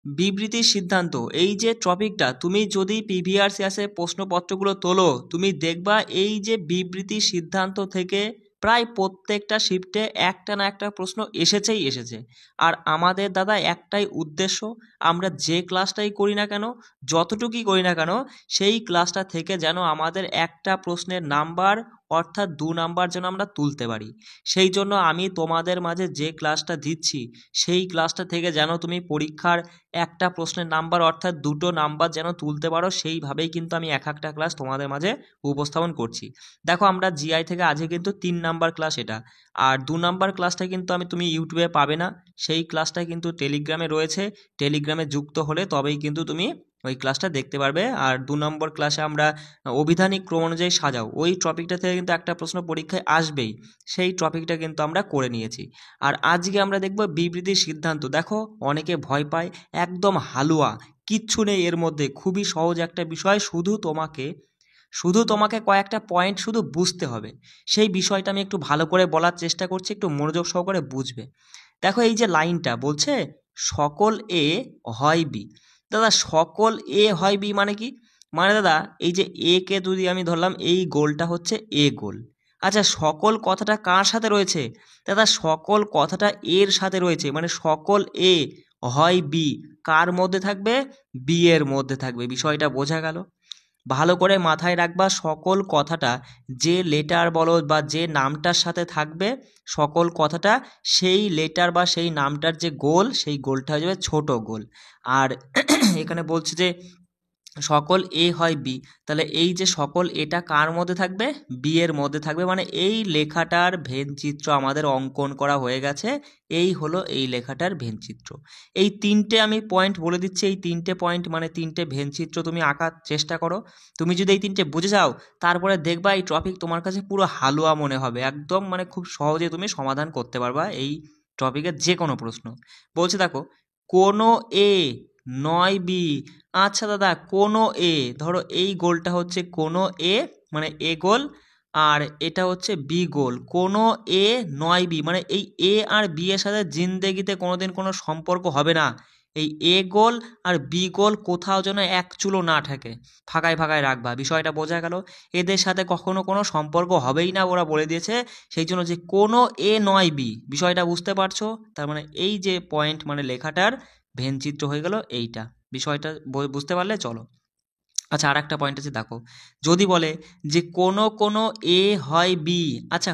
বিবৃতির সিদ্ধান্ত, এই যে টপিকটা, তুমি যদি প্রিভিয়াস প্রশ্নপত্রগুলো তোলো, তুমি দেখবা এই যে বিবৃতির সিদ্ধান্ত থেকে প্রায় প্রত্যেকটা শিফটে একটা না একটা প্রশ্ন এসেছে। আর আমাদের দাদা একটাই উদ্দেশ্য, আমরা যে ক্লাসটাই করি না কেন, যতটুকুই করি না কেন, সেই ক্লাসটা থেকে যেন আমাদের একটা প্রশ্নের নাম্বার অর্থাৎ 2 নাম্বার যেন আমরা তুলতে পারি। সেই জন্য আমি তোমাদের মাঝে যে ক্লাসটা দিচ্ছি, সেই ক্লাসটা থেকে যেন তুমি পরীক্ষার একটা প্রশ্নের নাম্বার অর্থাৎ 2টো নাম্বার যেন তুলতে পারো, সেইভাবেই কিন্তু আমি একটা ক্লাস তোমাদের মাঝে উপস্থাপন করছি। দেখো, আমরা জিআই থেকে আজকে কিন্তু 3 নাম্বার ক্লাস এটা, আর 2 নাম্বার ক্লাসটা কিন্তু তুমি ইউটিউবে পাবে না, সেই ক্লাসটা কিন্তু টেলিগ্রামে রয়েছে। টেলিগ্রামে যুক্ত হলে তবেই কিন্তু তুমি ওই ক্লাসটা দেখতে পারবে। আর 2 নম্বর ক্লাসে আমরা অভিধানিক ক্রম অনুযায়ী সাজাও, ওই টপিকটা থেকে কিন্তু একটা প্রশ্ন পরীক্ষায় আসবেই, সেই টপিকটা কিন্তু আমরা করে নিয়েছি। আর আজকে আমরা দেখব বিবৃতির সিদ্ধান্ত। দেখো, অনেকে ভয় পায়, একদম হালুয়া, কিচ্ছু নেই এর মধ্যে, খুবই সহজ একটা বিষয়, শুধু তোমাকে কয়েকটা পয়েন্ট শুধু বুঝতে হবে। সেই বিষয়টা আমি একটু ভালো করে বলার চেষ্টা করছি, একটু মনোযোগ সহকারে বুঝবে। দেখো, এই যে লাইনটা বলছে সকল এ হয় বি, দাদা সকল এ হয় বি মানে কি? মানে দাদা, এই যে এ কে যদি আমি ধরলাম, এই গোলটা হচ্ছে এ গোল। আচ্ছা, সকল কথাটা কার সাথে রয়েছে? দাদা, সকল কথাটা এর সাথে রয়েছে, মানে সকল এ হয় বি কার মধ্যে থাকবে? বি এর মধ্যে থাকবে। বিষয়টা বোঝা গেল? ভালো করে মাথায় রাখবা, সকল কথাটা যে লেটার বলো বা যে নামটার সাথে থাকবে, সকল কথাটা সেই লেটার বা সেই নামটার যে গোল, সেই গোলটা হয়ে যাবে ছোট গোল। আর এখানে বলছে যে সকল এ হয় বি, তাহলে এই যে সকল এটা কার মধ্যে থাকবে? বি এর মধ্যে থাকবে। মানে এই লেখাটার ভেনচিত্র আমাদের অঙ্কন করা হয়ে গেছে। এই হলো এই লেখাটার ভেনচিত্র। এই 3টে আমি পয়েন্ট বলে দিচ্ছি, এই 3টে পয়েন্ট মানে 3টে ভেনচিত্র তুমি আঁকার চেষ্টা করো। তুমি যদি এই 3টে বুঝে যাও, তারপরে দেখবা এই টপিক তোমার কাছে পুরো হালুয়া মনে হবে, একদম মানে খুব সহজে তুমি সমাধান করতে পারবা এই টপিকের যে কোনো প্রশ্ন। বলছে দেখো, কোনো এ নয় বি। আচ্ছা দাদা, কোনো এ, ধরো এই গোলটা হচ্ছে কোনো এ, মানে এ গোল, আর এটা হচ্ছে বি গোল। কোনো এ নয় বি মানে এই এ আর বি এর সাথে জিন্দেগিতে কোনোদিন কোনো সম্পর্ক হবে না। এই এ গোল আর বি গোল কোথাও যেন এক চুলো না থাকে, ফাঁকায় ফাঁকায় রাখবা। বিষয়টা বোঝা গেল? এদের সাথে কখনো কোনো সম্পর্ক হবেই না, ওরা বলে দিয়েছে। সেই জন্য যে কোনো এ নয় বি, বিষয়টা বুঝতে পারছো? তার মানে এই যে পয়েন্ট মানে লেখাটার ভেনচিত্র হয়ে গেল এইটা। বিষয়টা বুঝতে পারলে? চলো, আচ্ছা, আর একটা পয়েন্ট আছে, দেখো, যদি বলে যে কোনো এ হয় বি। আচ্ছা,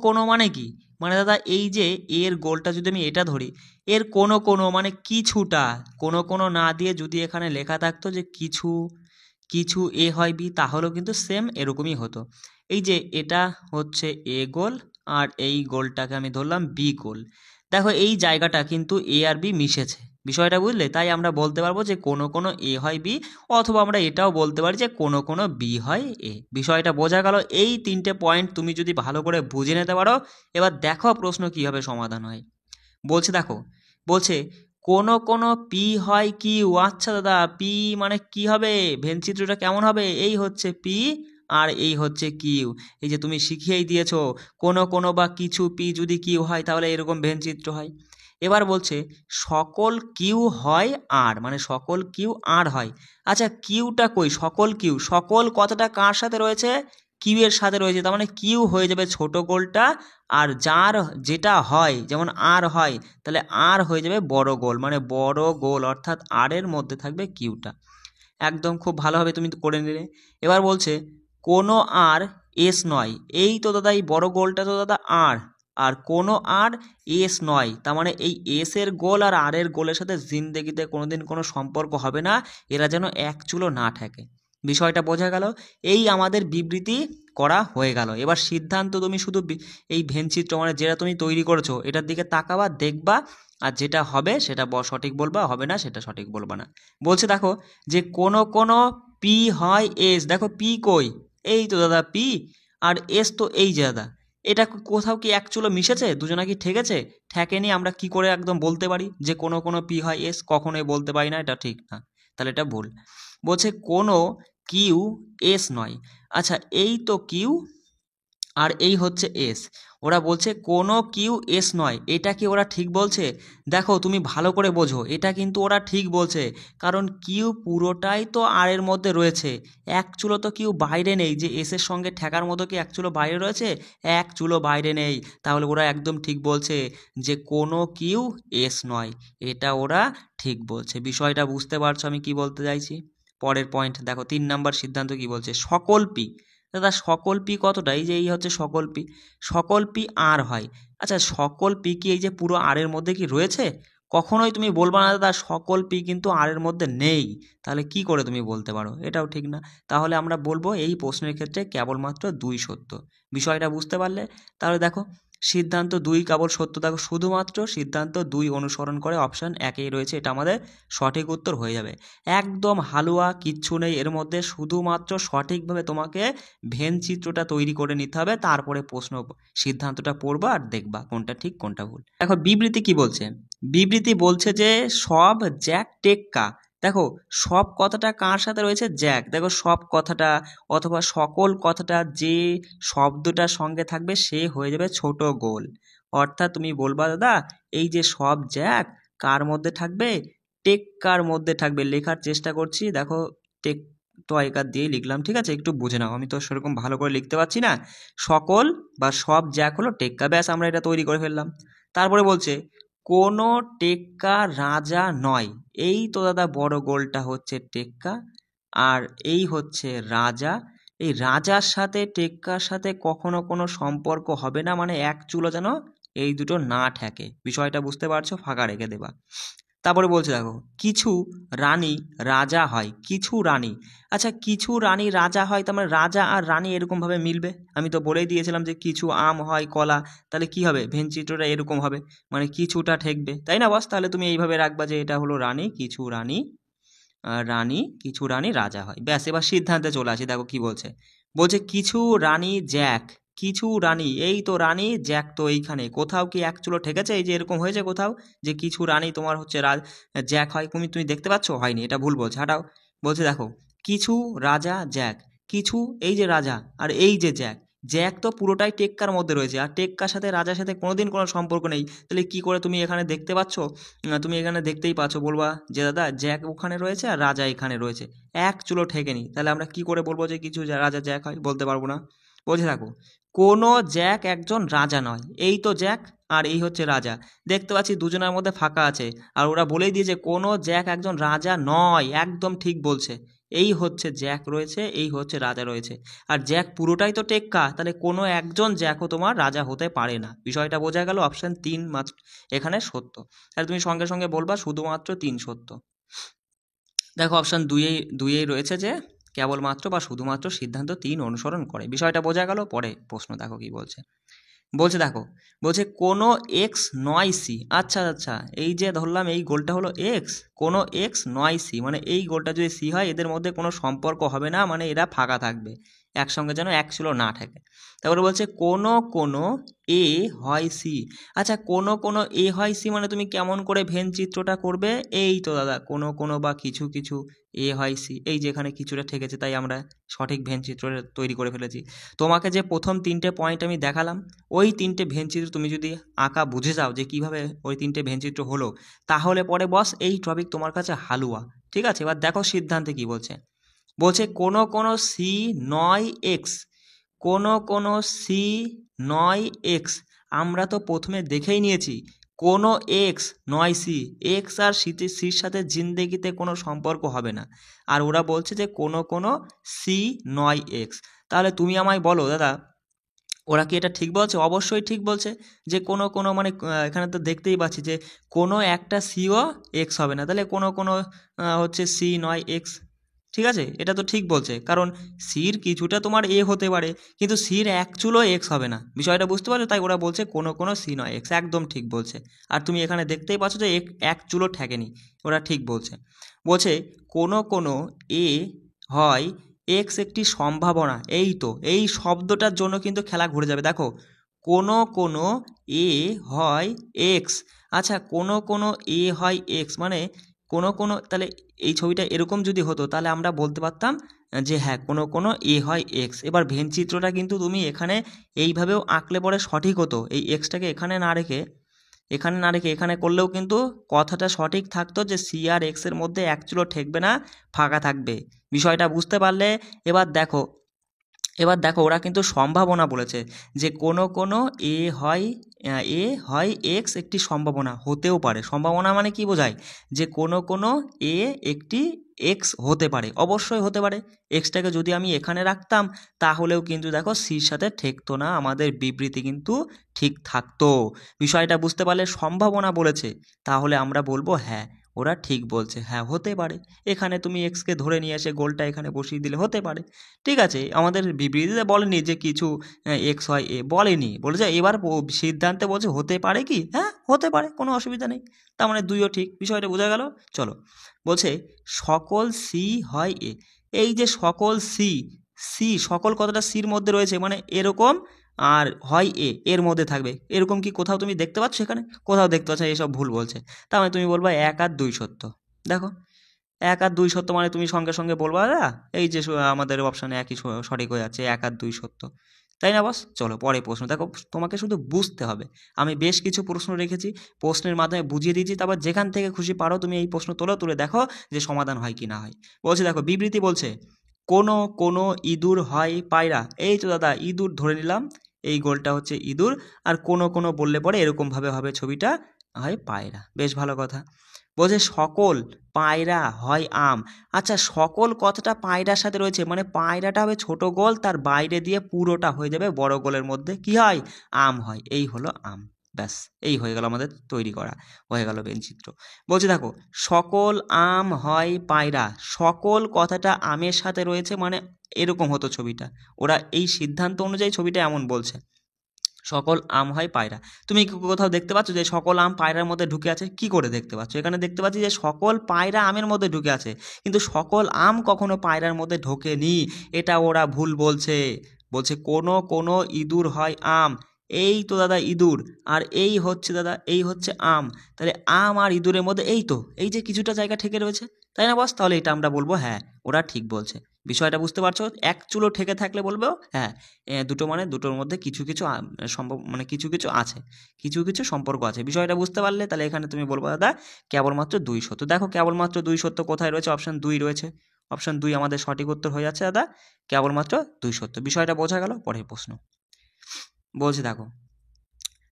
কোনো মানে কি? মানে দাদা, এই যে এর গোলটা যদি আমি এটা ধরি, এর কোনো মানে কিছুটা, কোনো না দিয়ে যদি এখানে লেখা থাকতো যে কিছু এ হয় বি, তাহলেও কিন্তু সেম এরকমই হতো। এই যে এটা হচ্ছে এ গোল, আর এই গোলটাকে আমি ধরলাম বি গোল। দেখো, এই জায়গাটা কিন্তু এ আর বি মিশেছে। বিষয়টা বুঝলে? তাই আমরা বলতে পারবো যে কোনো এ হয় বি, অথবা আমরা এটাও বলতে পারি যে কোনো বি হয় এ। বিষয়টা বোঝা গেল? এই 3টে পয়েন্ট তুমি যদি ভালো করে বুঝে নিতে পারো, এবার দেখো প্রশ্ন কীভাবে সমাধান হয়। বলছে দেখো, বলছে কোনো পি হয় কিউ। আচ্ছা দাদা, পি মানে কি হবে? ভেনচিত্রটা কেমন হবে? এই হচ্ছে পি আর এই হচ্ছে কিউ। এই যে তুমি শিখিয়েই দিয়েছো, কোনো বা কিছু পি যদি কিউ হয় তাহলে এরকম ভেনচিত্র হয়। এবার বলছে সকল কিউ হয় আর, মানে সকল কিউ আর হয়। আচ্ছা, কিউটা কই? সকল কথাটা কার সাথে রয়েছে? কিউ এর সাথে রয়েছে, তার মানে কিউ হয়ে যাবে ছোট গোলটা, আর যার যেটা হয়, যেমন আর হয়, তাহলে আর হয়ে যাবে বড় গোল, মানে বড় গোল অর্থাৎ আর এর মধ্যে থাকবে কিউটা। একদম খুব ভালোভাবে তুমি করে নিলে। এবার বলছে কোনো আর এস নয়। এই তো দাদা, এই বড় গোলটা তো দাদা আর, আর কোনো আর এস নয়, তার মানে এই এস এর গোল আর এর গোলের সাথে জিন্দেগিতে কোনোদিন কোনো সম্পর্ক হবে না, এরা যেন এক চুলো না থাকে। বিষয়টা বোঝা গেল? এই আমাদের বিবৃতি করা হয়ে গেল। এবার সিদ্ধান্ত তুমি শুধু এই ভেনচিত্র মানে যেটা তুমি তৈরি করেছো এটার দিকে তাকাবা, দেখবা, আর যেটা হবে সেটা সঠিক বলবা, হবে না সেটা সঠিক বলবা না। বলছে দেখো যে কোনো পি হয় এস। দেখো, পি কই? এই তো দাদা পি, আর এস তো এই যে দাদা, এটা কোথাও কি এক চুলো মিশেছে? দুজনা কি ঠেকেছে? ঠেকেনি। আমরা কি করে একদম বলতে পারি যে কোনো পি হয় এস? কখনোই বলতে পারি না, এটা ঠিক না, তাহলে এটা ভুল। বলছে কোনো কিউ এস নয়। আচ্ছা, এই তো কিউ, আর এই হচ্ছে এস। ওরা বলছে কোনো কিউ এস নয়, এটা কি ওরা ঠিক বলছে? দেখো তুমি ভালো করে বোঝো, এটা কিন্তু ওরা ঠিক বলছে, কারণ কিউ পুরোটাই তো আর এর মধ্যে রয়েছে, এক চুলো তো কিউ বাইরে নেই, যে এসের সঙ্গে ঠেকার মতো কি এক চুলো বাইরে রয়েছে? এক চুলো বাইরে নেই। তাহলে ওরা একদম ঠিক বলছে যে কোনো কিউ এস নয়, এটা ওরা ঠিক বলছে। বিষয়টা বুঝতে পারছো আমি কি বলতে চাইছি? পরের পয়েন্ট দেখো, 3 নম্বর সিদ্ধান্ত কি বলছে, সকল পি। দাদা সকল পি কতটা? এই যে এই হচ্ছে সকল পি, সকল পি আর হয়। আচ্ছা সকল পি কি এই যে পুরো আর এর মধ্যে কি রয়েছে? কখনোই তুমি বলবা না দাদা সকল পি কিন্তু আর এর মধ্যে নেই। তাহলে কি করে তুমি বলতে পারো? এটাও ঠিক না। তাহলে আমরা বলবো এই প্রশ্নের ক্ষেত্রে কেবলমাত্র 2 সত্য। বিষয়টা বুঝতে পারলে? তাহলে দেখো সিদ্ধান্ত 2 কেবল সত্য, দেখো শুধুমাত্র সিদ্ধান্ত 2 অনুসরণ করে অপশান 1এই রয়েছে, এটা আমাদের সঠিক উত্তর হয়ে যাবে। একদম হালুয়া কিচ্ছু নেই এর মধ্যে, শুধুমাত্র সঠিকভাবে তোমাকে ভেন চিত্রটা তৈরি করে নিতে হবে, তারপরে প্রশ্ন সিদ্ধান্তটা পড়বা আর দেখবা কোনটা ঠিক কোনটা ভুল। দেখো বিবৃতি কি বলছে, বিবৃতি বলছে যে সব জ্যাক টেক্কা। দেখো সব কথাটা কার সাথে রয়েছে? জ্যাক। দেখো সব কথাটা অথবা সকল কথাটা যে শব্দটার সঙ্গে থাকবে সে হয়ে যাবে ছোট গোল। অর্থাৎ তুমি বলবা দাদা এই যে সব জ্যাক কার মধ্যে থাকবে? টেক্কার মধ্যে থাকবে। লেখার চেষ্টা করছি, দেখো টেক টয়কার দিয়ে লিখলাম, ঠিক আছে? একটু বুঝে নাও, আমি তো সেরকম ভালো করে লিখতে পারছি না। সকল বা সব জ্যাক হলো টেক্কা, ব্যাস আমরা এটা তৈরি করে ফেললাম। তারপরে বলছে কোনো টেক্কা রাজা নয়। এই তো দাদা বড় গোলটা হচ্ছে টেক্কা, আর এই হচ্ছে রাজা। এই রাজার সাথে টেক্কার সাথে কখনো কোনো সম্পর্ক হবে না, মানে এক চুলো যেন এই দুটো না ঠেকে। বিষয়টা বুঝতে পারছো? ফাঁকা রেখে দেবা। তারপরে বলছে দেখো কিছু রানী রাজা হয়, কিছু রানী। আচ্ছা কিছু রানী রাজা হয়, তার মানে রাজা আর রানী এরকমভাবে মিলবে? আমি তো বলেই দিয়েছিলাম যে কিছু আম হয় কলা, তাহলে কি হবে? ভেনচিত্রটা এরকম হবে, মানে কিছুটা ঠেকবে, তাই না বস? তাহলে তুমি এইভাবে রাখবা যে এটা হলো রানী, কিছু রানী, রানী কিছু রানী রাজা হয়। ব্যাস এবার সিদ্ধান্তে চলে আসি, দেখো কি বলছে। বলছে কিছু রানী জ্যাক, কিছু রানী, এই তো রানী জ্যাক তো এইখানে কোথাও কি এক চুলো ঠেকেছে? এই যে এরকম হয়েছে কোথাও যে কিছু রানী তোমার হচ্ছে জ্যাক হয়? তুমি দেখতে পাচ্ছ? হয়নি, এটা ভুল বলছে, হাঁটাও। বলছে দেখো কিছু রাজা জ্যাক, কিছু এই যে রাজা আর এই যে জ্যাক, জ্যাক তো পুরোটাই টেক্কার মধ্যে রয়েছে, আর টেক্কার সাথে রাজার সাথে কোনোদিন কোনো সম্পর্ক নেই। তাহলে কি করে তুমি এখানে দেখতে পাচ্ছ? তুমি এখানে দেখতেই পাচ্ছ, বলবা যে দাদা জ্যাক ওখানে রয়েছে আর রাজা এখানে রয়েছে, এক চুলো ঠেকেনি। তাহলে আমরা কি করে বলবো যে কিছু রাজা জ্যাক হয়? বলতে পারবো না। বলছে থাকো কোনো জ্যাক একজন রাজা নয়। এই তো জ্যাক আর এই হচ্ছে রাজা, দেখতে পাচ্ছি দুজনের মধ্যে ফাঁকা আছে, আর ওরা বলেই দিয়েছে কোনো জ্যাক একজন রাজা নয়, একদম ঠিক বলছে। এই হচ্ছে জ্যাক রয়েছে, এই হচ্ছে রাজা রয়েছে, আর জ্যাক পুরোটাই তো টেক্কা, তাহলে কোনো একজন জ্যাকও তোমার রাজা হতে পারে না। বিষয়টা বোঝা গেল? অপশান 3 এখানে সত্য। তাহলে তুমি সঙ্গে সঙ্গে বলবা শুধুমাত্র 3 সত্য। দেখো অপশান দুইয়েই রয়েছে যে কেবলমাত্র বা শুধুমাত্র সিদ্ধান্ত 3 অনুসরণ করে। বিষয়টা বোঝা গেল? পরে প্রশ্ন দেখো কি বলছে। বলছে দেখো, বলছে কোনো এক্স নয় সি। আচ্ছা আচ্ছা, এই যে ধরলাম এই গোলটা হলো এক্স, কোনো এক্স নয় সি, মানে এই গোলটা যদি সি হয় এদের মধ্যে কোনো সম্পর্ক হবে না, মানে এরা ফাঁকা থাকবে, একসঙ্গে যেন এক চুলো না থাকে। তারপরে বলছে কোনো এ হয় সি। আচ্ছা কোনো এ হয় সি, মানে তুমি কেমন করে ভেন চিত্রটা করবে? এই তো দাদা কোনো বা কিছু কিছু এ হয় সি, এই যে এখানে কিছুটা ঠেকেছে তাই আমরা সঠিক ভেন চিত্রটা তৈরি করে ফেলেছি। তোমাকে যে প্রথম 3টে পয়েন্ট আমি দেখালাম, ওই 3টে ভেনচিত্র তুমি যদি আঁকা বুঝে যাও যে কিভাবে ওই 3টে ভেনচিত্র হলো, তাহলে পরে বস এই টপিক তোমার কাছে হালুয়া। ঠিক আছে, এবার দেখো সিদ্ধান্তে কি বলছে। বলছে কোনো সি নয় এক্স, কোনো সি নয় এক্স। আমরা তো প্রথমে দেখেই নিয়েছি কোনো এক্স নয় সি, এক্স আর সির সাথে জিন্দেগিতে কোনো সম্পর্ক হবে না। আর ওরা বলছে যে কোনো সি নয় এক্স। তাহলে তুমি আমায় বলো দাদা ওরা কি এটা ঠিক বলছে? অবশ্যই ঠিক বলছে যে কোনো মানে এখানে তো দেখতেই পাচ্ছি যে কোনো একটা সিও এক্স হবে না, তাহলে কোনো হচ্ছে সি নয় এক্স। ঠিক আছে, এটা তো ঠিক বলছে, কারণ সির কিছুটা তোমার এ হতে পারে কিন্তু সির এক চুলো এক্স হবে না। বিষয়টা বুঝতে পারছো? তাই ওরা বলছে কোনো সি নয় এক্স, একদম ঠিক বলছে। আর তুমি এখানে দেখতেই পাচ্ছ যে এক চুলো ঠেকেনি, ওরা ঠিক বলছে। বলছে কোনো এ হয় এক্স একটি সম্ভাবনা। এই তো এই শব্দটার জন্য কিন্তু খেলা ঘুরে যাবে। দেখো কোনো এ হয় এক্স। আচ্ছা কোনো এ হয় এক্স, মানে কোনো কোনো, তাহলে এই ছবিটা এরকম যদি হতো তাহলে আমরা বলতে পারতাম যে হ্যাঁ কোনো কোনো এ হয় এক্স। এবার ভেন চিত্রটা কিন্তু তুমি এখানে এইভাবেও আঁকলে পরে সঠিক হতো, এই এক্সটাকে এখানে না রেখে এখানে করলেও কিন্তু কথাটা সঠিক থাকতো যে সি আর এক্সের মধ্যে এক চুলো ঠেকবে না, ফাঁকা থাকবে। বিষয়টা বুঝতে পারলে? এবার দেখো ওরা কিন্তু সম্ভাবনা বলেছে যে কোনো কোনো এ হয় এক্স একটি সম্ভাবনা, হতেও পারে। সম্ভাবনা মানে কি বোঝায়? যে কোনো কোনো এ একটি এক্স হতে পারে, অবশ্যই হতে পারে। এক্সটাকে যদি আমি এখানে রাখতাম তাহলেও কিন্তু দেখো সির সাথে ঠেকতো না, আমাদের বিবৃতি কিন্তু ঠিক থাকতো। বিষয়টা বুঝতে পারলে? সম্ভাবনা বলেছে, তাহলে আমরা বলবো হ্যাঁ ওরা ঠিক বলছে, হ্যাঁ হতে পারে। এখানে তুমি এক্সকে ধরে নিয়ে এসে গোলটা এখানে বসিয়ে দিলে হতে পারে। ঠিক আছে, আমাদের বিবৃতিতে বলেনি যে কিছু এক্স হয় এ, বলেনি, বলেছে এবার সিদ্ধান্তে বলছে হতে পারে কি, হ্যাঁ হতে পারে, কোনো অসুবিধা নেই। তার মানে দুইও ঠিক। বিষয়টা বোঝা গেল? চলো, বলছে সকল সি হয় এ। এই যে সকল সি সকল কথাটা সির মধ্যে রয়েছে, মানে এরকম, আর হয় এ এর মধ্যে থাকবে, এরকম কি কোথাও তুমি দেখতে পাচ্ছ? এখানে কোথাও দেখতে পাচ্ছ? এসব ভুল বলছে। তার মানে তুমি বলবা 1 আর 2 সত্য। দেখো 1 আর 2 সত্য মানে তুমি সঙ্গে সঙ্গে বলবা এই যে আমাদের অপশানে একই সঠিক হয়ে যাচ্ছে, 1 আর 2 সত্য, তাই না বস? চলো পরে প্রশ্ন দেখো, তোমাকে শুধু বুঝতে হবে। আমি বেশ কিছু প্রশ্ন রেখেছি, প্রশ্নের মাধ্যমে বুঝিয়ে দিয়েছি, তারপর যেখান থেকে খুশি পারো তুমি এই প্রশ্ন তুলে দেখো যে সমাধান হয় কি না হয়। বলছে দেখো বিবৃতি বলছে কোনো কোনো ইঁদুর হয় পায়রা। এই তো দাদা ইঁদুর ধরে নিলাম, এই গোলটা হচ্ছে ইঁদুর, আর কোনো কোনো বললে পরে এরকমভাবে হবে ছবিটা, হয় পায়রা। বেশ ভালো কথা। বলছে সকল পায়রা হয় আম। আচ্ছা সকল কথাটা পায়রার সাথে রয়েছে, মানে পায়রাটা হবে ছোট গোল, তার বাইরে দিয়ে পুরোটা হয়ে যাবে বড় গোলের মধ্যে কি হয়? আম হয়। এই হলো আম। ব্যাস এই হয়ে গেল আমাদের তৈরি করা, হয়ে গেল বেনচিত্র। বলছে দেখো সকল আম হয় পায়রা, সকল কথাটা আমের সাথে রয়েছে, মানে এরকম হতো ছবিটা, ওরা এই সিদ্ধান্ত অনুযায়ী ছবিটা এমন বলছে সকল আম হয় পায়রা। তুমি কি কোথাও দেখতে পাচ্ছ যে সকল আম পায়রার মধ্যে ঢুকে আছে? কি করে দেখতে পাচ্ছ? এখানে দেখতে পাচ্ছি যে সকল পায়রা আমের মধ্যে ঢুকে আছে, কিন্তু সকল আম কখনো পায়রার মধ্যে ঢোকেনি, এটা ওরা ভুল বলছে। বলছে কোনো কোনো ইঁদুর হয় আম। এই তো দাদা ইঁদুর, আর এই হচ্ছে দাদা এই হচ্ছে আম, তাহলে আম আর ইঁদুরের মধ্যে এই তো এই যে কিছুটা জায়গা ঠেকে রয়েছে, তাই না বস? তাহলে এটা আমরা বলবো হ্যাঁ ওরা ঠিক বলছে। বিষয়টা বুঝতে পারছো? এক চুলো ঠেকে থাকলে বলবো হ্যাঁ দুটো মানে দুটোর মধ্যে কিছু কিছু সম্ভব, মানে কিছু কিছু আছে, কিছু কিছু সম্পর্ক আছে। বিষয়টা বুঝতে পারলে? তাহলে এখানে তুমি বলবো দাদা কেবলমাত্র 2 সত্য। দেখো কেবলমাত্র 2 সত্য কোথায় রয়েছে? অপশান 2 রয়েছে, অপশান 2 আমাদের সঠিক উত্তর হয়ে যাচ্ছে দাদা, কেবলমাত্র 2 সত্য। বিষয়টা বোঝা গেল? পরের প্রশ্ন বলছে দেখো,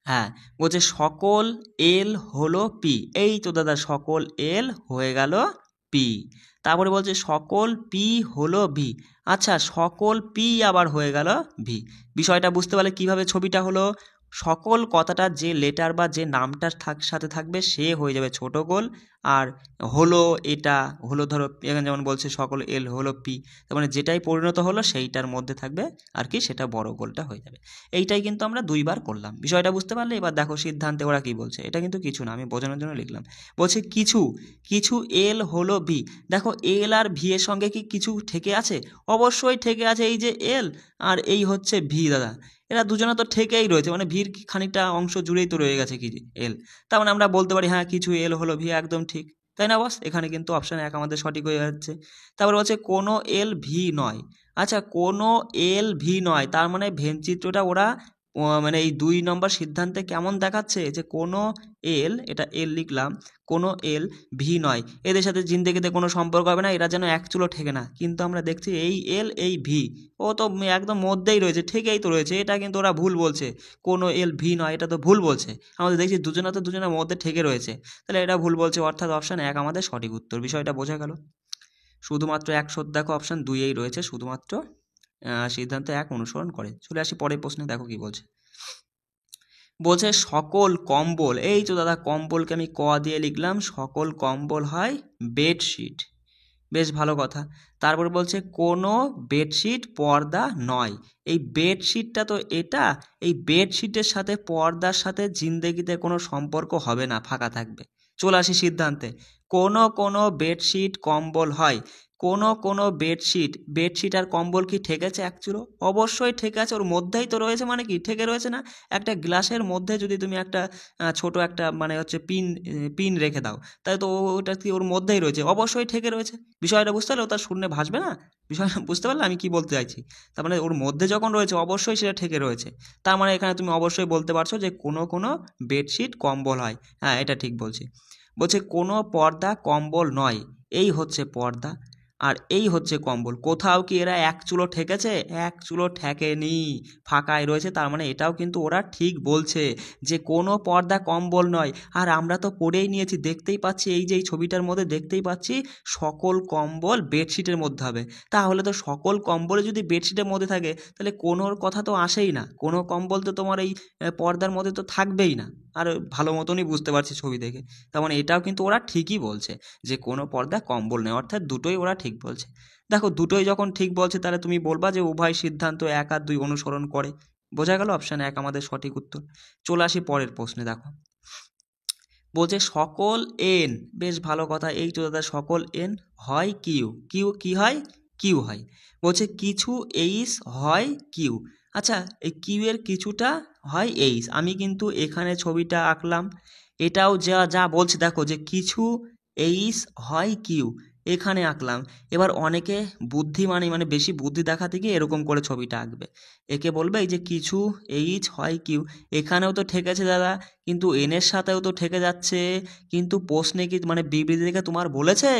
হ্যাঁ বলছে সকল এল হলো পি। এই তো দাদা সকল এল হয়ে গেল পি। তারপরে বলছে সকল পি হলো ভি। আচ্ছা সকল পি আবার হয়ে গেল ভি। বিষয়টা বুঝতে পারলে কিভাবে ছবিটা হলো? সকল কথাটা যে লেটার বা যে নামটার সাথে থাকবে সে হয়ে যাবে ছোট গোল, আর হলো এটা হলো, ধরো এখানে যেমন বলছে সকল এল হলো পি, তার মানে যেটাই পরিণত হলো সেইটার মধ্যে থাকবে আর কি, সেটা বড় গোলটা হয়ে যাবে। এইটাই কিন্তু আমরা 2বার করলাম। বিষয়টা বুঝতে পারলে? এবার দেখো সিদ্ধান্তে ওরা কি বলছে, এটা কিন্তু কিছু না, আমি বোঝানোর জন্য লিখলাম। বলছে কিছু কিছু এল হলো ভি। দেখো এল আর ভি এর সঙ্গে কি কিছু ঠেকে আছে? অবশ্যই ঠেকে আছে, এই যে এল আর এই হচ্ছে ভি দাদা, এরা দুজনে তো ঠেকেই রয়েছে, মানে ভির খানিকটা অংশ জুড়েই তো রয়ে গেছে কি এল, তার মানে আমরা বলতে পারি হ্যাঁ কিছু এল হলো ভি, একদম ঠিক, তাই না বস? এখানে কিন্তু অপশান 1 আমাদের সঠিক হয়ে যাচ্ছে। তারপর বলছে কোনো এল ভি নয়। আচ্ছা কোনো এল ভি নয়, তার মানে ভেন চিত্রটা ওরা মানে এই 2 নম্বর সিদ্ধান্তে কেমন দেখাচ্ছে যে কোনো এল, এটা এল লিখলাম, কোনো এল ভি নয়, এদের সাথে জিন্দেগিতে কোনো সম্পর্ক হবে না, এরা যেন এক চুলো ঠেকে না। কিন্তু আমরা দেখছি এই এল এই ভি ও তো একদম মধ্যেই রয়েছে, ঠেকেই তো রয়েছে, এটা কিন্তু ওরা ভুল বলছে। কোনো এল ভি নয় এটা তো ভুল বলছে, আমাদের দেখছি দুজনের মধ্যে ঠেকে রয়েছে, তাহলে এটা ভুল বলছে, অর্থাৎ অপশান 1 আমাদের সঠিক উত্তর। বিষয়টা বোঝা গেল? শুধুমাত্র 1 সত্য, দেখো অপশান 2এই রয়েছে, শুধুমাত্র সিদ্ধান্ত 1 অনুসরণ করে। চলে আসি পরের প্রশ্নে, দেখো কি বলছে। বলছে সকল কম্বল, এই তো দাদা কম্বলকে আমি ক দিয়ে লিখলাম, সকল কম্বল হয় বেডশিট। বেশ ভালো কথা। তারপর বলছে কোনো বেডশিট পর্দা নয়। এই বেডশিটটা তো এটা, এই বেডশিটের সাথে পর্দার সাথে জিন্দেগিতে কোনো সম্পর্ক হবে না, ফাঁকা থাকবে। চলে আসি সিদ্ধান্তে, কোনো কোনো বেডশিট কম্বল হয়। কোনো বেডশিট আর কম্বল কি ঠেকেছে এক চুলো? অবশ্যই ঠেকে আছে, ওর মধ্যেই তো রয়েছে, মানে কি ঠেকে রয়েছে না? একটা গ্লাসের মধ্যে যদি তুমি একটা ছোট একটা মানে হচ্ছে পিন রেখে দাও, তাই তো ওটা কি ওর মধ্যেই রয়েছে, অবশ্যই ঠেকে রয়েছে। বিষয়টা বুঝতে পারলে? ও তার শূন্যে ভাসবে না। বিষয়টা বুঝতে পারলে আমি কি বলতে চাইছি? তার মানে ওর মধ্যে যখন রয়েছে অবশ্যই সেটা ঠেকে রয়েছে। তার মানে এখানে তুমি অবশ্যই বলতে পারছো যে কোনো বেডশিট কম্বল হয়। হ্যাঁ, এটা ঠিক বলছি। বলছে কোনো পর্দা কম্বল নয়, এই হচ্ছে পর্দা আর এই হচ্ছে কম্বল। কোথাও কি এরা এক চুলো ঠেকেছে? এক চুলো ঠেকেনি, ফাঁকায় রয়েছে। তার মানে এটাও কিন্তু ওরা ঠিক বলছে যে কোনো পর্দা কম্বল নয়। আর আমরা তো পড়েই নিয়েছি, দেখতেই পাচ্ছি, এই যে এই ছবিটার মধ্যে দেখতেই পাচ্ছি সকল কম্বল বেডশিটের মধ্যে হবে। তাহলে তো সকল কম্বলে যদি বেডশিটের মধ্যে থাকে, তাহলে কোনোর কথা তো আসেই না, কোনো কম্বল তো তোমার এই পর্দার মধ্যে তো থাকবেই না। আর ভালো মতনই বুঝতে পারছি ছবি দেখে। তার মানে এটাও কিন্তু ওরা ঠিকই বলছে যে কোনো পর্দা কম্বল নেই, অর্থাৎ দুটোই ওরা ঠিক বলছে। দেখো, দুটোই যখন ঠিক বলছে তাহলে তুমি বলবা যে উভয় সিদ্ধান্ত 1 আর 2 অনুসরণ করে। বোঝা গেল? অপশন 1 আমাদের সঠিক উত্তর। চলে আসি পরের প্রশ্নে। দেখো, বলছে সকল এন, বেশ ভালো কথা। এই তো দাদা, সকল এন হয় কিউ। কিউ কি হয়? কিউ হয়। বলছে কিছু এইস হয় কিউ। আচ্ছা, এই কিউ এর কিছুটা হয় এইস। আমি কিন্তু এখানে ছবিটা আঁকলাম, এটাও যা যা বলছে দেখো, যে কিছু এইস হয় কিউ, এখানে আঁকলাম। এবার অনেকে বুদ্ধিমানী মানে বেশি বুদ্ধি দেখাতে গিয়ে এরকম করে ছবিটা আঁকবে। একে বলবে এই যে কিছু এইচ হয় কিউ, এখানেও তো ঠেকেছে দাদা, কিন্তু এনের সাথেও তো ঠেকে যাচ্ছে। কিন্তু প্রশ্নে কি মানে বিবৃতি থেকে তোমার বলেছে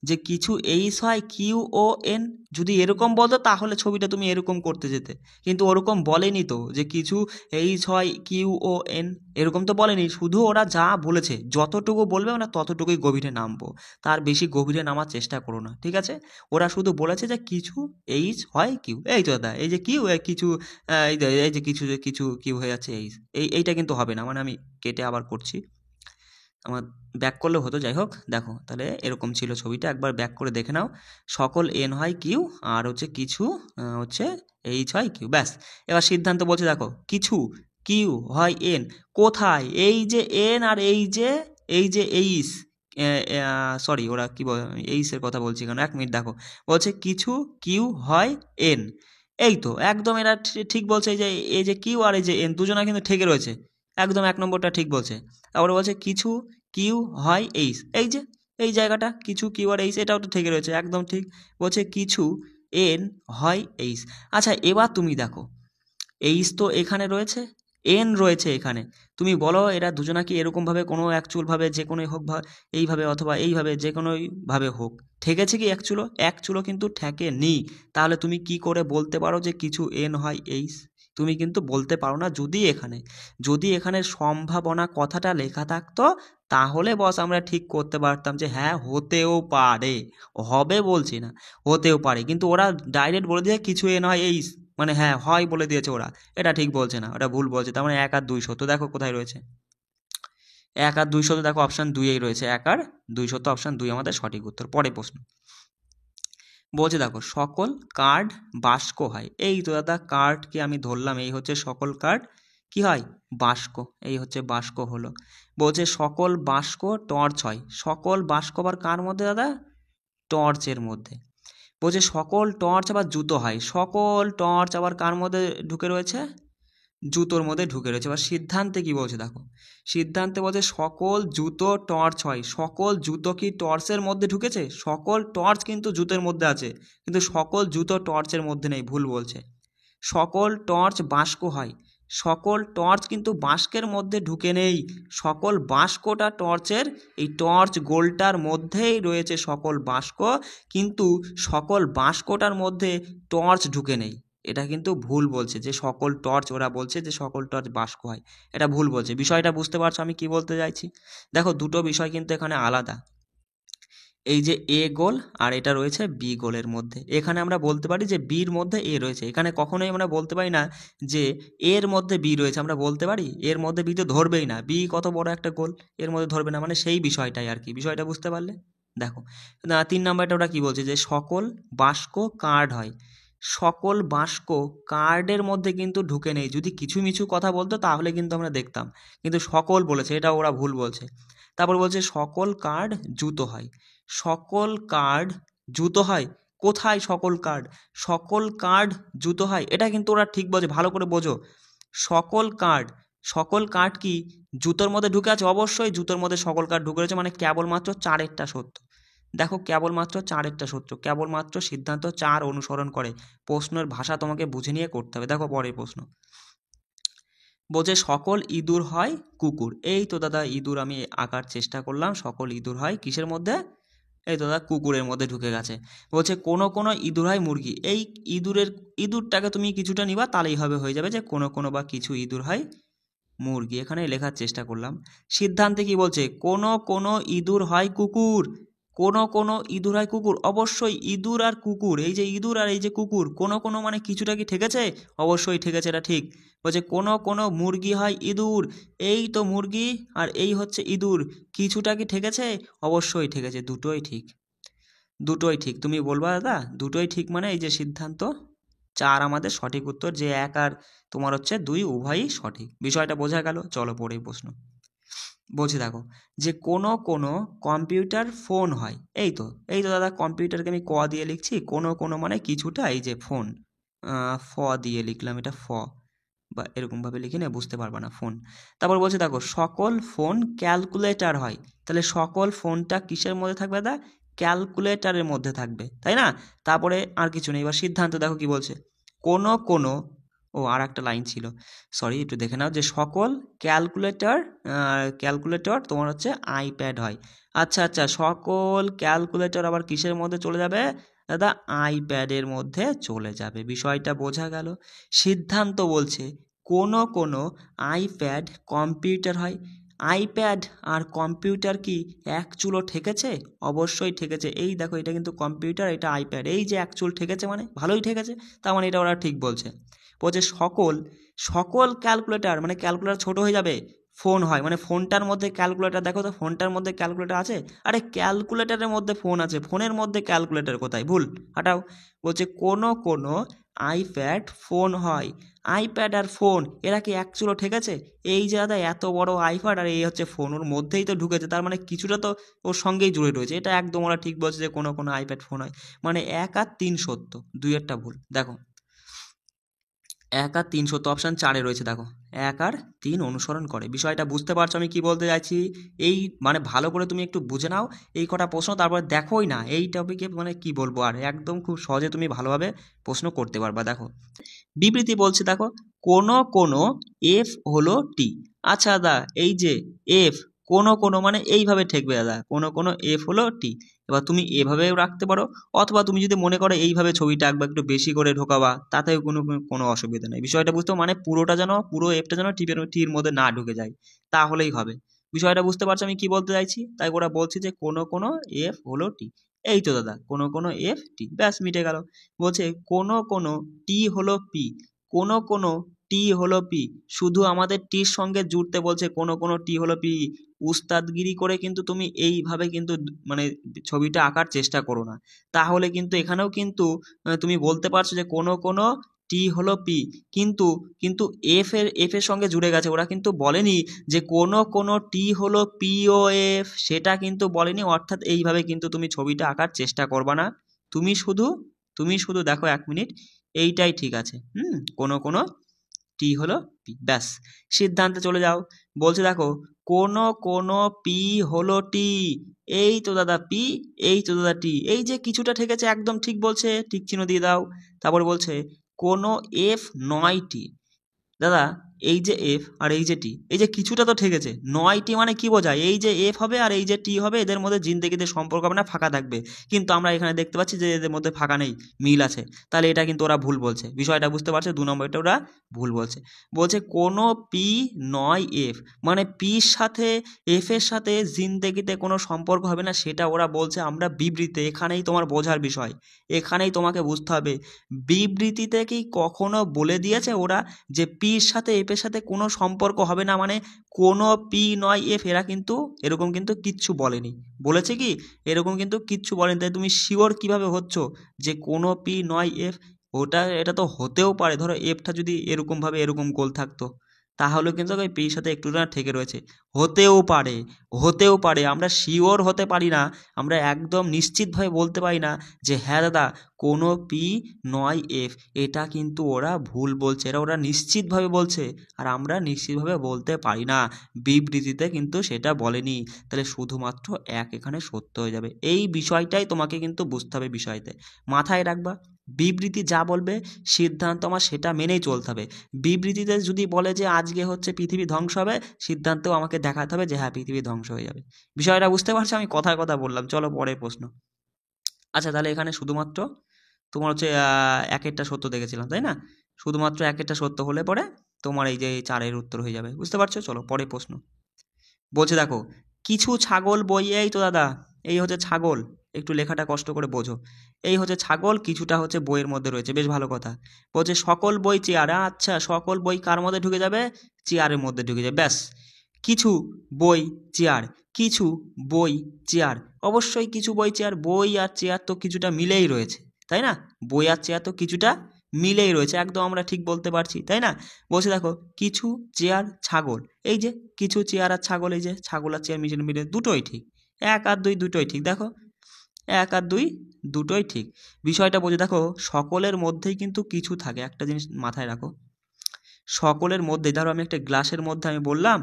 যে কিছু এইস হয় কিউ ও এন? যদি এরকম বলতো তাহলে ছবিটা তুমি এরকম করতে যেতে, কিন্তু ওরকম বলেনি তো যে কিছু এইচ হয় কিউ ও এন, এরকম তো বলেনি। শুধু ওরা যা বলেছে যতটুকু বলবে আমরা ততটুকুই গভীরে নামবো, তার বেশি গভীরে নামার চেষ্টা করো না, ঠিক আছে? ওরা শুধু বলেছে যে কিছু এইচ হয় কিউ। এই তো দাদা, এই যে কিউ কিছু এই যে কিছু কিছু কিউ হয়ে যাচ্ছে এইচ, এইটা কিন্তু হবে না, মানে আমি কেটে আবার করছি, আমার ব্যাক করলেও হতো। যাই হোক, দেখো তাহলে এরকম ছিল ছবিটা, একবার ব্যাক করে দেখে নাও। সকল এন হয় কিউ আর হচ্ছে কিছু হচ্ছে এইচ হয় কিউ, ব্যাস। এবার সিদ্ধান্ত বলছে, দেখো কিছু কিউ হয় এন কোথায়? এই যে এন আর এই যে এইচ, সরি ওরা কি বল, এইচের কথা বলছি কেন, 1 মিনিট। দেখো, বলছে কিছু কিউ হয় এন, এই তো একদম এরা ঠিক বলছে। এই যে কিউ আর এই যে এন দুজনা কিন্তু ঠেকে রয়েছে, একদম 1 নম্বরটা ঠিক বলছে। তারপরে বলছে কিছু কিউ হয় এইচ, এই যে এই জায়গাটা কিছু কিউ আর এইচ, এটাও তো ঠেকে রয়েছে, একদম ঠিক। বলছে কিছু এন হয় এইচ। আচ্ছা, এবার তুমি দেখো, এইচ তো এখানে রয়েছে, এন রয়েছে এখানে। তুমি বলো এরা দুজনা কি এরকমভাবে কোনো অ্যাকচুয়ালভাবে যে কোনোই হোক বা এইভাবে অথবা এইভাবে যে কোনোইভাবে হোক ঠেকেছে কি এক চুলো? এক চুলো কিন্তু ঠেকেনি। তাহলে তুমি কি করে বলতে পারো যে কিছু এন হয় এইচ? তুমি কিন্তু বলতে পারো না। যদি এখানে সম্ভাবনা কথাটা লেখা থাকতো, তাহলে বস আমরা ঠিক করতে পারতাম যে হ্যাঁ হতেও পারে, হবে বলছি না, হতেও পারে। কিন্তু ওরা ডাইরেক্ট বলে দিয়ে কিছু এন হয় এইচ, মানে হ্যাঁ হয় বলে দিয়েছে ওরা, এটা ঠিক বলছে না, ওটা ভুল বলছে। তার মানে 1 আর 2 সত্য। দেখো কোথায় রয়েছে 1 আর 2 সত্য, দেখো অপশান 2 এই রয়েছে, 1 আর 2 সত্য, অপশান 2 আমাদের সঠিক উত্তর। পরে প্রশ্ন বলছে, দেখো সকল কার্ড বাস্ক হয়। এই তো দাদা, কার্ডকে আমি ধরলাম, এই হচ্ছে সকল কার্ড কি হয়? বাস্ক। এই হচ্ছে বাস্ক হলো। বলছে সকল বাস্ক টর্চ হয়। সকল বাস্ক আবার কার মধ্যে দাদা? টর্চের মধ্যে। বলছে সকল টর্চ আবার জুতো হয়। সকল টর্চ আবার কার মধ্যে ঢুকে রয়েছে? জুতোর মধ্যে ঢুকে রয়েছে। এবার সিদ্ধান্তে কি বলছে দেখো, সিদ্ধান্তে বলছে সকল জুতো টর্চ হয়। সকল জুতো কি টর্চের মধ্যে ঢুকেছে? সকল টর্চ কিন্তু জুতোর মধ্যে আছে, কিন্তু সকল জুতো টর্চের মধ্যে নেই, ভুল বলছে। সকল টর্চ বাস্ক হয়, সকল টর্চ কিন্তু বাস্কের মধ্যে ঢুকে নেই। সকল বাস্কটা টর্চের, এই টর্চ গোলটার মধ্যেই রয়েছে সকল বাস্ক, কিন্তু সকল বাস্কটার মধ্যে টর্চ ঢুকে নেই। এটা কিন্তু ভুল বলছে যে সকল টর্চ, ওরা বলছে যে সকল টর্চ বাস্ক হয়, এটা ভুল বলছে। বিষয়টা বুঝতে পারছো আমি কি বলতে চাইছি? দেখো, দুটো বিষয় কিন্তু এখানে আলাদা। এই যে এ গোল আর এটা রয়েছে বি গোলের মধ্যে। এখানে আমরা বলতে পারি যে বির মধ্যে এ রয়েছে, এখানে কখনোই আমরা বলতে পারি না যে এর মধ্যে বি রয়েছে। আমরা বলতে পারি এর মধ্যে বি তো ধরবেই না, বি কত বড় একটা গোল, এর মধ্যে ধরবে না, মানে সেই বিষয়টাই আর কি। বিষয়টা বুঝতে পারলে? দেখো, 3 নম্বরটা ওরা কি বলছে, যে সকল বাস্ক কার্ড হয়। সকল বাস্ক কার্ডের মধ্যে কিন্তু ঢুকে নেই। যদি কিছু মিছু কথা বলতো তাহলে কিন্তু আমরা দেখতাম, কিন্তু সকল বলেছে, এটা ওরা ভুল বলছে। তারপর বলছে সকল কার্ড জুতো হয়। সকল কার্ড জুতো হয়? কোথায় সকল কার্ড? সকল কার্ড জুতো হয়, এটা কিন্তু ওরা ঠিক বলছে, ভালো করে বোঝো। সকল কার্ড, সকল কার্ড কি জুতোর মধ্যে ঢুকে আছে? অবশ্যই জুতোর মধ্যে সকল কার্ড ঢুকে রয়েছে, মানে কেবলমাত্র 4টা সত্য। দেখো কেবলমাত্র 4টা সত্য, কেবলমাত্র সিদ্ধান্ত 4 অনুসরণ করে। প্রশ্নের ভাষা তোমাকে বুঝে নিয়ে করতে হবে। দেখো পরের প্রশ্ন বলছে সকল ইঁদুর হয় কুকুর। এই তো দাদা ইঁদুর আমি আঁকার চেষ্টা করলাম, সকল ইঁদুর হয় কিসের মধ্যে? এই তো দাদা কুকুরের মধ্যে ঢুকে গেছে। বলছে কোনো কোনো ইঁদুর হয় মুরগি। এই ইঁদুরটাকে তুমি কিছুটা নিবা, তাহলেই হয়ে যাবে যে কোনো কোনো বা কিছু ইঁদুর হয় মুরগি। এখানে লেখার চেষ্টা করলাম। সিদ্ধান্তে কি বলছে? কোনো কোনো ইঁদুর হয় কুকুর। কোনো কোনো ইঁদুর হয় কুকুর, অবশ্যই ইঁদুর আর কুকুর, এই যে ইঁদুর আর এই যে কুকুর, কোনো কোনো মানে কিছুটা কি ঠেকেছে? অবশ্যই ঠেকেছে, এটা ঠিক। বলছে কোনো কোনো মুরগি হয় ইঁদুর। এই তো মুরগি আর এই হচ্ছে ইঁদুর, কিছুটা কি ঠেকেছে? অবশ্যই ঠেকেছে, দুটোই ঠিক, দুটোই ঠিক। তুমি বলবা দাদা দুটোই ঠিক, মানে এই যে সিদ্ধান্ত 4 আমাদের সঠিক উত্তর, যে 1 আর তোমার হচ্ছে 2 উভয়ই সঠিক। বিষয়টা বোঝা গেল? চলো পরের প্রশ্ন। বলছি দেখো যে কোনো কোনো কম্পিউটার ফোন হয়। এই তো দাদা কম্পিউটারকে আমি ক দিয়ে লিখছি, কোনো কোনো মানে কিছুটা, এই যে ফোন, ফ দিয়ে লিখলাম, এটা ফ, বা এরকমভাবে লিখে না বুঝতে পারবা না, ফোন। তারপর বলছে দেখো সকল ফোন ক্যালকুলেটর হয়। তাহলে সকল ফোনটা কিসের মধ্যে থাকবে দাদা? ক্যালকুলেটরের মধ্যে থাকবে, তাই না? তারপরে আর কিছু নেই। এবার সিদ্ধান্ত দেখো কি বলছে। কোনো কোনো, ও আর একটা লাইন ছিল, সরি একটু দেখে নাও, যে সকল ক্যালকুলেটর ক্যালকুলেটর তোমার হচ্ছে আইপ্যাড হয়। আচ্ছা আচ্ছা, সকল ক্যালকুলেটর আবার কিসের মধ্যে চলে যাবে দাদা? আইপ্যাডের মধ্যে চলে যাবে। বিষয়টা বোঝা গেল? সিদ্ধান্ত বলছে কোনো কোনো আইপ্যাড কম্পিউটার হয়। আইপ্যাড আর কম্পিউটার কি এক চুলও ঠেকেছে? অবশ্যই ঠেকেছে। এই দেখো এটা কিন্তু কম্পিউটার, এটা আইপ্যাড, এই যে এক চুল ঠেকেছে, মানে ভালোই ঠেকেছে, তার মানে এটা ওরা ঠিক বলছে। বলছে সকল সকল ক্যালকুলেটর, মানে ক্যালকুলেটর ছোট হয়ে যাবে, ফোন হয়, মানে ফোনটার মধ্যে ক্যালকুলেটর, দেখো তো ফোনটার মধ্যে ক্যালকুলেটর আছে? আরে ক্যালকুলেটরের মধ্যে ফোন আছে, ফোনের মধ্যে ক্যালকুলেটর কোথায়? ভুল, হাঁটাও। বলছে কোনো কোনো আইপ্যাড ফোন হয়। আইপ্যাড আর ফোন এরা কি এক চুলো ঠেকেছে? এই যে দাদা এত বড় আইপ্যাড আর এই হচ্ছে ফোন, ওর মধ্যেই তো ঢুকেছে, তার মানে কিছুটা তো ওর সঙ্গেই জুড়ে রয়েছে। এটা একদম ওরা ঠিক বলছে যে কোনো কোনো আইপ্যাড ফোন হয়, মানে 1 আর 3 সত্য, 2 একটা ভুল। দেখো 1 আর 3 সত্য, অপশান 4-এ রয়েছে। দেখো 1 আর 3 অনুসরণ করে। বিষয়টা বুঝতে পারছো আমি কি বলতে চাইছি? এই মানে ভালো করে তুমি একটু বুঝে নাও এই কটা প্রশ্ন, তারপরে দেখোই না এই টপিকে, মানে কি বলবো আর, একদম খুব সহজে তুমি ভালোভাবে প্রশ্ন করতে পারবা। দেখো বিবৃতি বলছে, দেখো কোনো কোনো এফ হলো টি। আচ্ছা দাদা এই যে এফ, কোনো কোনো মানে এইভাবে ঠেকবে দাদা, কোনো কোনো এফ হলো টি। এবার তুমি এভাবেও রাখতে পারো, অথবা তুমি যদি মনে করো এইভাবে ছবিটা আঁকবা, একটু বেশি করে ঢোকাবা, তাতেও কোনো কোনো অসুবিধা নেই। বিষয়টা বুঝতে মানে পুরোটা যেন, পুরো এফটা যেন টির মধ্যে না ঢুকে যায়, তাহলেই হবে। বিষয়টা বুঝতে পারছো আমি কি বলতে চাইছি? তাই ওরা বলছে যে কোনো কোনো এফ হলো টি। এই তো দাদা কোনো কোনো এফ টি, ব্যাস মিটে গেল। বলছে কোনো কোনো টি হলো পি। কোনো কোনো টি হলো পি, শুধু আমাদের টির সঙ্গে জুড়তে বলছে কোনো কোনো টি হলো পি। উস্তাদগিরি করে কিন্তু তুমি এইভাবে কিন্তু মানে ছবিটা আঁকার চেষ্টা করো না, তাহলে কিন্তু এখানেও কিন্তু তুমি বলতে পারছো যে কোনো কোনো টি হলো পি, কিন্তু কিন্তু এফ এর সঙ্গে জুড়ে গেছে। ওরা কিন্তু বলেনি যে কোনো কোনো টি হলো পি ও এফ, সেটা কিন্তু বলেনি। অর্থাৎ এইভাবে কিন্তু তুমি ছবিটা আঁকার চেষ্টা করবা না। তুমি শুধু তুমি শুধু দেখো 1 মিনিট, এইটাই ঠিক আছে। কোনো কোনো টি হলো পি, ব্যাস। সিদ্ধান্তে চলে যাও। বলছে দেখো কোনো কোনো পি হলো টি। এই তো দাদা পি, এই তো দাদা টি, এই যে কিছুটা ঠেকেছে, একদম ঠিক বলছে, ঠিক চিহ্ন দিয়ে দাও। তারপর বলছে কোনো এফ নয় টি। দাদা এই যে এফ আর এই যে টি, এই যে কিছুটা তো ঠেকেছে, 9টি মানে কি বোঝায়? এই যে এফ হবে আর এই যে টি হবে, এদের মধ্যে জিন্দেগিতে সম্পর্ক হবে না, ফাঁকা থাকবে। কিন্তু আমরা এখানে দেখতে পাচ্ছি যে এদের মধ্যে ফাঁকা নেই, মিল আছে। তাহলে এটা কিন্তু ওরা ভুল বলছে। বিষয়টা বুঝতে পারছে? 2 নম্বরটা ওরা ভুল বলছে। বলছে কোনো পি নয় এফ, মানে পির সাথে এফ এর সাথে জিন্দেগিতে কোনো সম্পর্ক হবে না, সেটা ওরা বলছে আমরা বিবৃতি। এখানেই তোমার বোঝার বিষয়, এখানেই তোমাকে বুঝতে হবে। বিবৃতিতে কি কখনো বলে দিয়েছে ওরা যে পির সাথে এফ এর সাথে কোনো সম্পর্ক হবে না, মানে কোনো পি নয় এফ, এরা কিন্তু এরকম কিন্তু কিচ্ছু বলেনি। বলেছে কি? এরকম কিন্তু কিচ্ছু বলেনি। তাই তুমি শিওর কিভাবে হচ্ছ যে কোনো পি নয় এফ? এটা তো হতেও পারে, ধরো এফটা যদি এরকমভাবে এরকম গোল থাকতো, তাহলে কিন্তু ওই পির সাথে একটু না ঠেকে রয়েছে। হতেও পারে, আমরা শিওর হতে পারি না, আমরা একদম নিশ্চিতভাবে বলতে পারি না যে হ্যাঁ দাদা কোনো পি নয় এফ, এটা কিন্তু ওরা ভুল বলছে, ওরা নিশ্চিতভাবে বলছে, আর আমরা নিশ্চিতভাবে বলতে পারি না, বিবৃতিতে কিন্তু সেটা বলেনি, তাহলে শুধুমাত্র এক এখানে সত্য হয়ে যাবে। এই বিষয়টাই তোমাকে কিন্তু বুঝতে হবে, বিষয়তে মাথায় রাখবা। বিবৃতি যা বলবে সিদ্ধান্ত আমার সেটা মেনেই চলতে হবে। বিবৃতিতে যদি বলে যে আজকে হচ্ছে পৃথিবী ধ্বংস হবে, সিদ্ধান্তেও আমাকে দেখাতে হবে যে হ্যাঁ পৃথিবী ধ্বংস হয়ে যাবে। বিষয়টা বুঝতে পারছো? আমি কথার কথা বললাম। চলো পরের প্রশ্ন। আচ্ছা তাহলে এখানে শুধুমাত্র তোমার হচ্ছে এক একটা সত্য দেখেছিলাম, তাই না? শুধুমাত্র এক একটা সত্য হলে পরে তোমার এই যে 4-এর উত্তর হয়ে যাবে, বুঝতে পারছো? চলো পরের প্রশ্ন। বলছে দেখো, কিছু ছাগল বইয়ে, এই তো দাদা এই হচ্ছে ছাগল, একটু লেখাটা কষ্ট করে বোঝো। এই হচ্ছে ছাগল, কিছুটা হচ্ছে বইয়ের মধ্যে রয়েছে, বেশ ভালো কথা। বলছে সকল বই চেয়ারে, আচ্ছা সকল বই কার মধ্যে ঢুকে যাবে? চেয়ারের মধ্যে ঢুকে যাবে, ব্যাস। কিছু বই চেয়ার, কিছু বই চেয়ার, অবশ্যই কিছু বই চেয়ার, বই আর চেয়ার তো কিছুটা মিলেই রয়েছে, তাই না? বই আর চেয়ার তো কিছুটা মিলেই রয়েছে, একদম আমরা ঠিক বলতে পারছি, তাই না? বলছে দেখো কিছু চেয়ার ছাগল, এই যে কিছু চেয়ার আর ছাগল, এই যে ছাগল আর চেয়ার মিলে মিলে দুটোই ঠিক, 1 আর 2 দুটোই ঠিক, দেখো 1 আর 2 দুটোই ঠিক। বিষয়টা বোঝে, দেখো সকলের মধ্যেই কিন্তু কিছু থাকে, একটা জিনিস মাথায় রাখো, সকলের মধ্যে, ধরো আমি একটা গ্লাসের মধ্যে আমি বললাম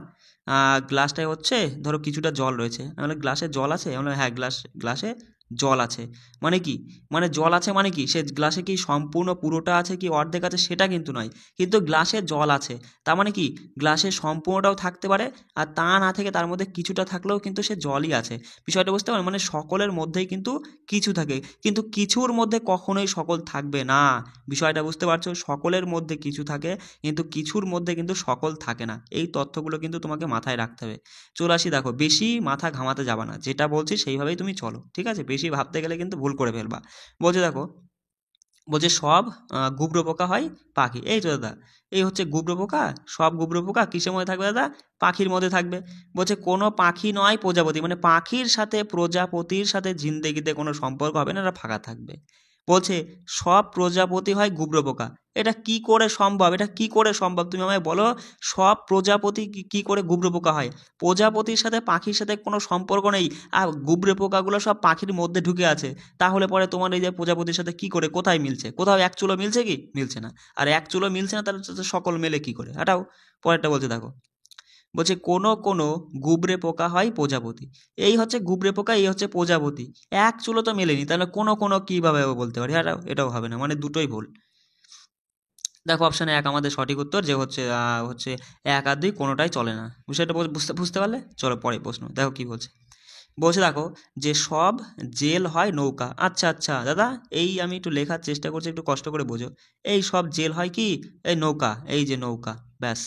গ্লাসটায় হচ্ছে ধরো কিছুটা জল রয়েছে, আমি গ্লাসে জল আছে, আমি হ্যাঁ গ্লাসে জল আছে, মানে কি, মানে জল আছে মানে কি, সে গ্লাসে কি সম্পূর্ণ পুরোটা আছে কি অর্ধেক আছে সেটা কিন্তু নয়, কিন্তু গ্লাসে জল আছে, তার মানে কি গ্লাসে সম্পূর্ণটাও থাকতে পারে, আর তা না থেকে তার মধ্যে কিছুটা থাকলেও কিন্তু সে জলই আছে। বিষয়টা বুঝতে পারেন? মানে সকলের মধ্যেই কিন্তু কিছু থাকে, কিন্তু কিছুর মধ্যে কখনোই সকল থাকবে না। বিষয়টা বুঝতে পারছো? সকলের মধ্যে কিছু থাকে, কিন্তু কিছুর মধ্যে কিন্তু সকল থাকে না। এই তথ্যগুলো কিন্তু তোমাকে মাথায় রাখতে হবে। চলে আসি, দেখো বেশি মাথা ঘামাতে যাবে না, যেটা বলছি সেইভাবেই তুমি চলো, ঠিক আছে? বেশি ভাবতে গেলে কিন্তু ভুল করে ফেলবা। বলছে দেখো, বলছে সব গুবরো পোকা হয় পাখি, এই তো দাদা এই হচ্ছে গুবরো পোকা, সব গুবরো পোকা কিসের মধ্যে থাকবে দাদা? পাখির মধ্যে থাকবে। বলছে কোনো পাখি নয় প্রজাপতি, মানে পাখির সাথে প্রজাপতির সাথে জিন্দেগিতে কোনো সম্পর্ক হবে না, এটা ফাঁকা থাকবে। বলছে সব প্রজাপতি হয় গুবরো পোকা, এটা কি করে সম্ভব? এটা কি করে সম্ভব তুমি আমায় বলো? সব প্রজাপতি কি করে গুবরো পোকা হয়? প্রজাপতির সাথে পাখির সাথে কোনো সম্পর্ক নেই, আর গুবরে পোকাগুলো সব পাখির মধ্যে ঢুকে আছে, তাহলে পরে তোমার এই যে প্রজাপতির সাথে কি করে, কোথায় মিলছে? কোথাও এক চুলো মিলছে কি? মিলছে না। আর এক চুলো মিলছে না, তাহলে তো সকল মেলে কি করে? এটাও পরেরটা বলছে দেখো, বলছে কোনো কোনো গুবরে পোকা হয় প্রজাপতি, এই হচ্ছে গুবরে পোকা, এই হচ্ছে প্রজাপতি, এক চুলো তো মেলেনি, তাহলে কোনো কোনো কিভাবে বলতে পারি? এটাও হবে না, মানে দুটোই ভুল। দেখো অপশানে 1 আমাদের সঠিক উত্তর, যে হচ্ছে হচ্ছে 1 আর 2 কোনোটাই চলে না। বিষয়টা বুঝতে বুঝতে পারলে? চলো পরে প্রশ্ন দেখো কি বলছে। বলছে দেখো যে সব জেল হয় নৌকা, আচ্ছা আচ্ছা দাদা এই আমি একটু লেখার চেষ্টা করছি, একটু কষ্ট করে বোঝো। এই সব জেল হয় কি? এই নৌকা, এই যে নৌকা, ব্যাস।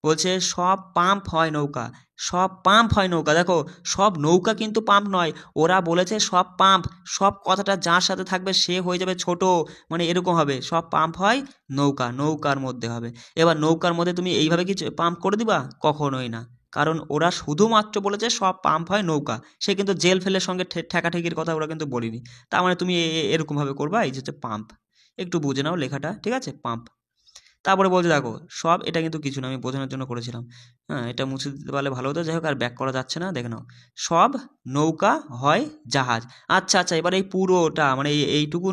বলছে সব পাম্প হয় নৌকা, সব পাম্প হয় নৌকা, দেখো সব নৌকা কিন্তু পাম্প নয়, ওরা বলেছে সব পাম্প, সব কথাটা যার সাথে থাকবে সে হয়ে যাবে ছোট, মানে এরকম হবে, সব পাম্প হয় নৌকা, নৌকার মধ্যে হবে। এবার নৌকার মধ্যে তুমি এইভাবে কি পাম্প করে দিবা? কখনোই না, কারণ ওরা শুধুমাত্র বলেছে সব পাম্প হয় নৌকা, সে কিন্তু জেল ফেলের সঙ্গে ঠেকাঠেকির কথা ওরা কিন্তু বলিনি। তার মানে তুমি এরকমভাবে করবা, এই যে হচ্ছে পাম্প, একটু বুঝে নাও লেখাটা, ঠিক আছে? পাম্প। তারপরে বলছে দেখো সব, এটা কিন্তু কিছু না, আমি বোঝানোর জন্য করেছিলাম, হ্যাঁ এটা মুছে দিতে পারলে ভালো হতো, যাই হোক আর ব্যাক করা যাচ্ছে না, দেখে নাও। সব নৌকা হয় জাহাজ, আচ্ছা আচ্ছা এবার এই পুরোটা মানে এইটুকু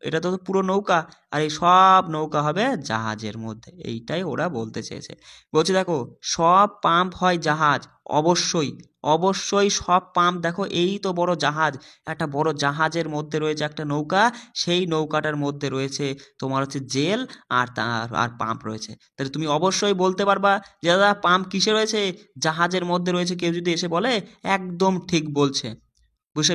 এটা তো পুরো নৌকা, আর এই সব নৌকা হবে জাহাজের মধ্যে, এইটাই ওরা বলতে চেয়েছে। বলছে দেখো সব পাম্প হয় জাহাজ, অবশ্যই অবশ্যই সব পাম্প, দেখো এই তো বড় জাহাজ, একটা বড় জাহাজের মধ্যে রয়েছে একটা নৌকা, সেই নৌকাটার মধ্যে রয়েছে তোমার হচ্ছে জেল, আর পাম্প রয়েছে, তাহলে তুমি অবশ্যই বলতে পারবা যে দাদা পাম্প কিসে রয়েছে? জাহাজের মধ্যে রয়েছে। কেউ যদি এসে বলে একদম ঠিক বলছে।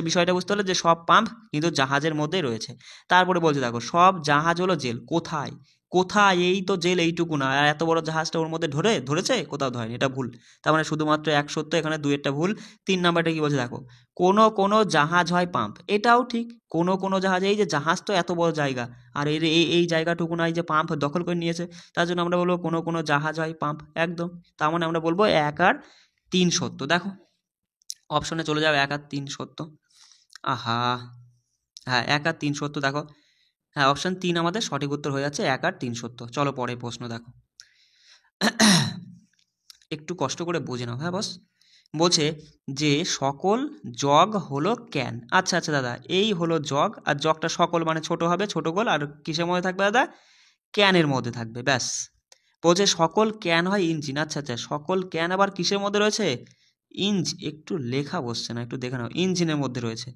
বিষয়টা বুঝতে হলে যে সব পাম্প কিন্তু জাহাজের মধ্যেই রয়েছে। তারপরে বলছে দেখো সব জাহাজ হলো জেল, কোথায়? কোথায়? এই তো জেল এইটুকু না, আর এত বড় জাহাজটা ওর মধ্যে ধরেছে? কোথাও ধরেনি, এটা ভুল। তার মানে শুধুমাত্র এক সত্য, এখানে 2-এরটা ভুল। 3 নাম্বারটা কি বলছে দেখো, কোনো কোনো জাহাজ হয় পাম্প, এটাও ঠিক। কোনো কোনো জাহাজ, এই যে জাহাজ তো এত বড় জায়গা, আর এই এই জায়গাটুকু না, এই যে পাম্প দখল করে নিয়েছে, তার জন্য আমরা বলবো কোনো কোনো জাহাজ হয় পাম্প, একদম। তার মানে আমরা বলবো 1 আর 3 সত্য। দেখো অপশনে চলে যাও, 1 আর 3 সত্য। আহা, হ্যাঁ 1 আর 3 সত্য, দেখো হ্যাঁ অপশন 3 আমাদের সঠিক উত্তর হয়ে যাচ্ছে, 1 আর 3 সত্য। চলো পরে প্রশ্ন দেখো। একটু কষ্ট করে বুঝে নাও। হ্যাঁ বস, বলছে যে সকল জগ হলো ক্যান। আচ্ছা আচ্ছা দাদা, এই হলো জগ, আর জগটা সকল মানে ছোট হবে, ছোট গোল, আর কিসের মধ্যে থাকবে দাদা? ক্যানের মধ্যে থাকবে, ব্যাস। বলছে সকল ক্যান হয় ইঞ্জিন। আচ্ছা আচ্ছা, সকল ক্যান আবার কিসের মধ্যে রয়েছে? একটু লেখা বসছে না, একটু দেখে নাও, ইঞ্জিনের মধ্যে রয়েছে।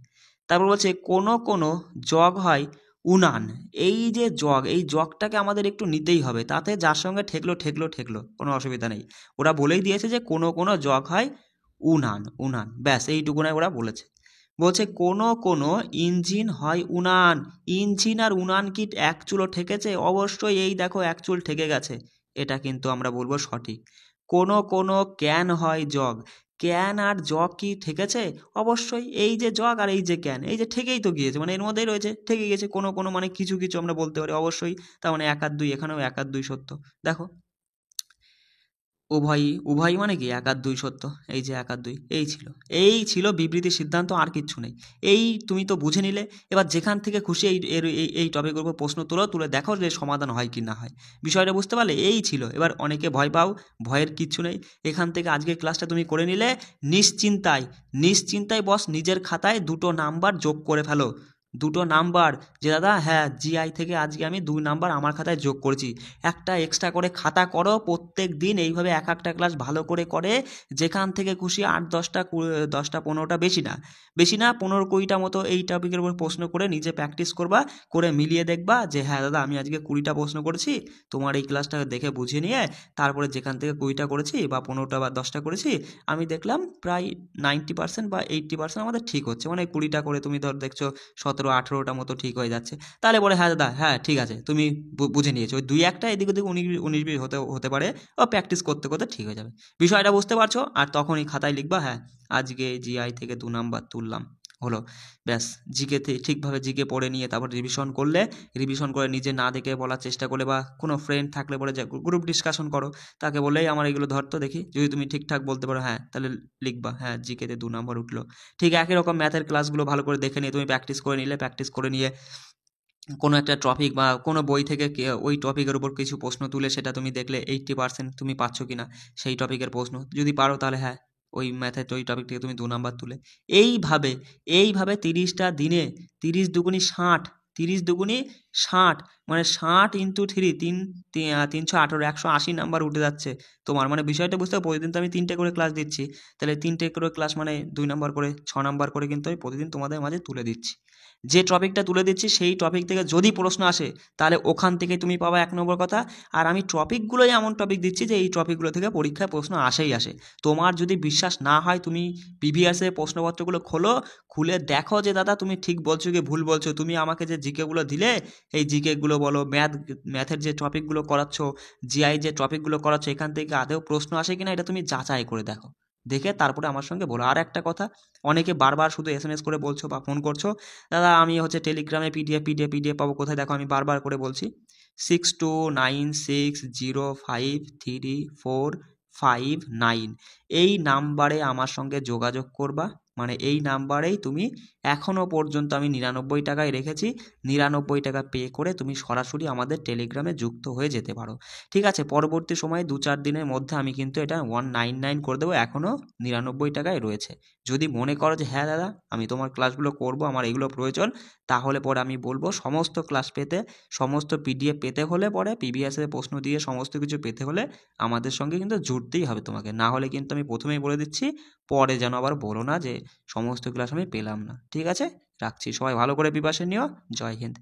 তারপর বলছে কোনো কোনো জগ হয় উনান। এই যে জগ, এই জগটাকে আমাদের একটু নিতেই হবে, তাতে যার সঙ্গে ঠেকলো ঠেকলো ঠেকলো, কোনো অসুবিধা নেই। ওরা বলেই দিয়েছে যে কোনো কোনো জগ হয় উনান, উনান, ব্যাস এইটুকুনাই ওরা বলেছে। বলছে কোনো কোনো ইঞ্জিন হয় উনান। ইঞ্জিন আর উনান কি এক চুলো ঠেকেছে? অবশ্যই, এই দেখো এক চুল ঠেকে গেছে, এটা কিন্তু আমরা বলবো সঠিক। কোনো কোনো ক্যান হয় জগ। ক্যান আর জগ কি ঠেকেছে? অবশ্যই, এই যে জগ আর এই যে ক্যান, এই যে ঠেকেই তো গিয়েছে, মানে এর মধ্যেই রয়েছে, ঠেকে গেছে। কোনো কোনো মানে কিছু কিছু আমরা বলতে পারি অবশ্যই, তার মানে 1 আর 2, এখানেও 1 আর 2 সত্য। দেখো, উভয়ই, উভয়ই মানে কি 1 আর 2 সত্য, এই যে 1 আর 2, এই ছিল বিবৃতি সিদ্ধান্ত, আর কিচ্ছু নেই। এই তুমি তো বুঝে নিলে। এবার যেখান থেকে খুশি এই টপিকের উপর প্রশ্ন তুলে দেখো যে সমাধান হয় কি না হয়। বিষয়টা বুঝতে পারলে? এই ছিল। এবার অনেকে ভয় পাও, ভয়ের কিচ্ছু নেই। এখান থেকে আজকের ক্লাসটা তুমি করে নিলে নিশ্চিন্তায়, নিশ্চিন্তায় বস নিজের খাতায় 2টো নাম্বার যোগ করে ফেলো। 2টো নাম্বার, যে দাদা হ্যাঁ জিআই থেকে আজকে আমি 2 নাম্বার আমার খাতায় যোগ করেছি। একটা এক্সট্রা করে খাতা করো প্রত্যেক দিন, এইভাবে এক একটা ক্লাস ভালো করে করে যেখান থেকে খুশি 8-10টা 10টা 15টা, বেশি না, বেশি না, 15-20টা মতো এই টপিকের উপর প্রশ্ন করে নিজে প্র্যাকটিস করবা, করে মিলিয়ে দেখবা যে হ্যাঁ দাদা আমি আজকে 20টা প্রশ্ন করেছি, তোমার এই ক্লাসটা দেখে বুঝে নিয়ে তারপরে যেখান থেকে 20টা করেছি বা 15টা বা 10টা করেছি, আমি দেখলাম প্রায় 90% বা 80% আমাদের ঠিক হচ্ছে, মানে 20টা করে তুমি ধর দেখছো 17-18টা মতো ঠিক হয়ে যাচ্ছে। তাহলে বলে হ্যাঁ দাদা হ্যাঁ ঠিক আছে, তুমি বুঝে নিয়েছো, ওই 2-1টা এদিক ওদিক 19-20 হতে পারে, ও প্র্যাকটিস করতে করতে ঠিক হয়ে যাবে। বিষয়টা বুঝতে পারছো? আর তখনই খাতায় লিখবা হ্যাঁ আজকে জিআই থেকে 2 নাম্বার তুললাম, হলো, ব্যাস। জিকেতে ঠিকভাবে জিকে পড়ে নিয়ে তারপর রিভিশন করলে, রিভিশন করে নিজে না দেখে বলার চেষ্টা করলে, বা কোনো ফ্রেন্ড থাকলে বলে যে গ্রুপ ডিসকাশন করো, তাকে বললেই আমার এগুলো ধরতো দেখি, যদি তুমি ঠিকঠাক বলতে পারো হ্যাঁ তাহলে লিখবা হ্যাঁ জিকেতে 2 নাম্বার উঠলো। ঠিক একই রকম ম্যাথের ক্লাসগুলো ভালো করে দেখে নিয়ে তুমি প্র্যাকটিস করে নিলে, প্র্যাকটিস করে নিয়ে কোনো একটা টপিক বা কোনো বই থেকে ওই টপিকের উপর কিছু প্রশ্ন তুলে সেটা তুমি দেখলে 80% তুমি পাচ্ছ কিনা সেই টপিকের প্রশ্ন, যদি পারো তাহলে হ্যাঁ ওই ম্যাথের ওই টপিক থেকে তুমি 2 নাম্বার তুলে। এইভাবে এইভাবে 30টা দিনে 30 দুগুণি 60, 30 দুগুণি 60, মানে 60 ইন্টু 3, 318, 180 নাম্বার উঠে যাচ্ছে তোমার। মানে বিষয়টা বুঝতে হবে, প্রতিদিন তো আমি 3টে করে ক্লাস দিচ্ছি, তাহলে 3টে করে ক্লাস মানে 2 নাম্বার করে 6 নাম্বার করে কিন্তু আমি প্রতিদিন তোমাদের মাঝে তুলে দিচ্ছি। যে টপিকটা তুলে দিচ্ছি সেই টপিক থেকে যদি প্রশ্ন আসে তাহলে ওখান থেকে তুমি পাবা 1 নম্বর কথা। আর আমি টপিকগুলোই এমন টপিক দিচ্ছি যে এই টপিকগুলো থেকে পরীক্ষায় প্রশ্ন আসেই আসে। তোমার যদি বিশ্বাস না হয় তুমি প্রিভিয়াস এর প্রশ্নপত্রগুলো খোলো, খুলে দেখো যে দাদা তুমি ঠিক বলছো কি ভুল বলছো। তুমি আমাকে যে জিকেগুলো দিলে, এই জিকেগুলো বলো, ম্যাথের যে টপিকগুলো করাচ্ছ, জিআই যে টপিকগুলো করাচ্ছ, এখান থেকে আদৌ প্রশ্ন আসে কিনা এটা তুমি যাচাই করে দেখো, দেখে তারপরে আমার সঙ্গে বলো। আর একটা কথা, অনেকে বারবার শুধু এসএমএস করে বলছো বা ফোন করছো, দাদা আমি হচ্ছে টেলিগ্রামে পিডিএফ পাবো কোথায়? দেখো আমি বারবার করে বলছি, 6296053459 এই নাম্বারে আমার সঙ্গে যোগাযোগ করবা। মানে এই নাম্বারেই তুমি, এখনও পর্যন্ত আমি 99 টাকায় রেখেছি, 99 টাকা পে করে তুমি সরাসরি আমাদের টেলিগ্রামে যুক্ত হয়ে যেতে পারো। ঠিক আছে, পরবর্তী সময়ে 2-4 দিনের মধ্যে আমি কিন্তু এটা 199 করে দেবো, এখনও 99 টাকায় রয়েছে। যদি মনে করো যে হ্যাঁ দাদা আমি তোমার ক্লাসগুলো করব, আমার এগুলো প্রয়োজন, তাহলে পরে আমি বলবো সমস্ত ক্লাস পেতে, সমস্ত পিডিএফ পেতে হলে পরে প্রিভিয়াসের প্রশ্ন দিয়ে সমস্ত কিছু পেতে হলে আমাদের সঙ্গে কিন্তু জুড়তেই হবে তোমাকে। না হলে কিন্তু আমি প্রথমেই বলে দিচ্ছি, পরে যেন আবার বলো না যে সমস্ত ক্লাস আমি পেলাম না। ঠিক আছে, রাখছি। সবাই ভালো করে প্রিপারেশন নিও। জয় হিন্দ।